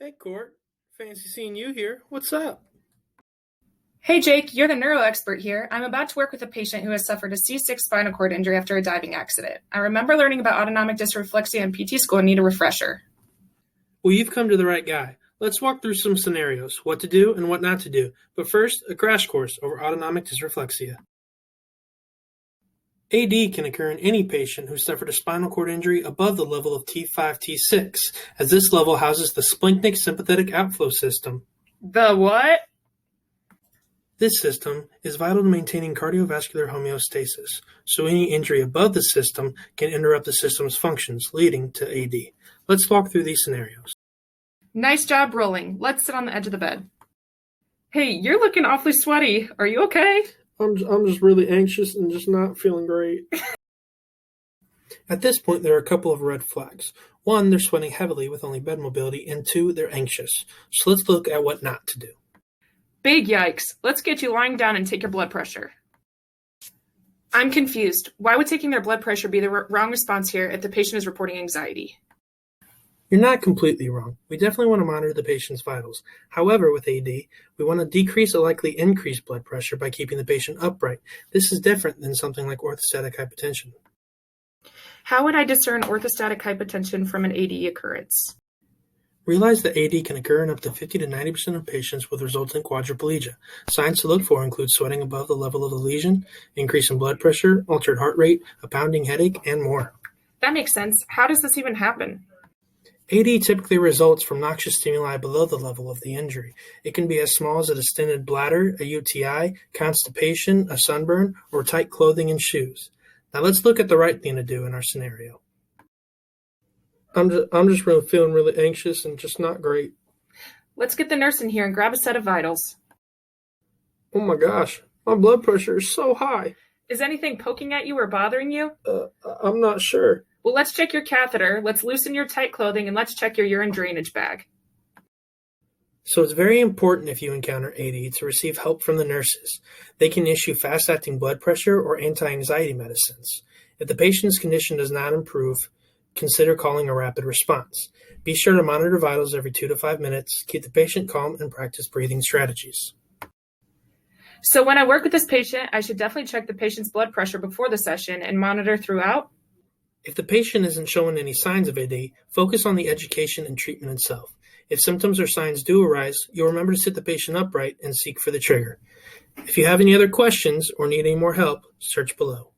Hey, Court. Fancy seeing you here. What's up? Hey Jake, you're the neuro expert here. I'm about to work with a patient who has suffered a C6 spinal cord injury after a diving accident. I remember learning about autonomic dysreflexia in PT school and need a refresher. Well, you've come to the right guy. Let's walk through some scenarios, what to do and what not to do. But first, a crash course over autonomic dysreflexia. AD can occur in any patient who suffered a spinal cord injury above the level of T5, T6, as this level houses the splanchnic sympathetic outflow system. The what? This system is vital to maintaining cardiovascular homeostasis, so any injury above the system can interrupt the system's functions, leading to AD. Let's walk through these scenarios. Nice job rolling. Let's sit on the edge of the bed. Hey, you're looking awfully sweaty. Are you okay? I'm just really anxious and just not feeling great. At this point, there are a couple of red flags. One, they're sweating heavily with only bed mobility, and two, they're anxious. So let's look at what not to do. Big yikes. Let's get you lying down and take your blood pressure. I'm confused. Why would taking their blood pressure be the wrong response here if the patient is reporting anxiety? You're not completely wrong. We definitely want to monitor the patient's vitals. However, with AD, we want to decrease a likely increased blood pressure by keeping the patient upright. This is different than something like orthostatic hypotension. How would I discern orthostatic hypotension from an AD occurrence? Realize that AD can occur in up to 50 to 90% of patients with resultant quadriplegia. Signs to look for include sweating above the level of the lesion, increase in blood pressure, altered heart rate, a pounding headache, and more. That makes sense. How does this even happen? AD typically results from noxious stimuli below the level of the injury. It can be as small as a distended bladder, a UTI, constipation, a sunburn, or tight clothing and shoes. Now let's look at the right thing to do in our scenario. I'm just really feeling really anxious and just not great. Let's get the nurse in here and grab a set of vitals. Oh my gosh, my blood pressure is so high. Is anything poking at you or bothering you? I'm not sure. Well, let's check your catheter, let's loosen your tight clothing, and let's check your urine drainage bag. So it's very important if you encounter AD to receive help from the nurses. They can issue fast-acting blood pressure or anti-anxiety medicines. If the patient's condition does not improve, consider calling a rapid response. Be sure to monitor vitals every 2 to 5 minutes, keep the patient calm, and practice breathing strategies. So when I work with this patient, I should definitely check the patient's blood pressure before the session and monitor throughout? If the patient isn't showing any signs of AD, focus on the education and treatment itself. If symptoms or signs do arise, you'll remember to sit the patient upright and seek for the trigger. If you have any other questions or need any more help, search below.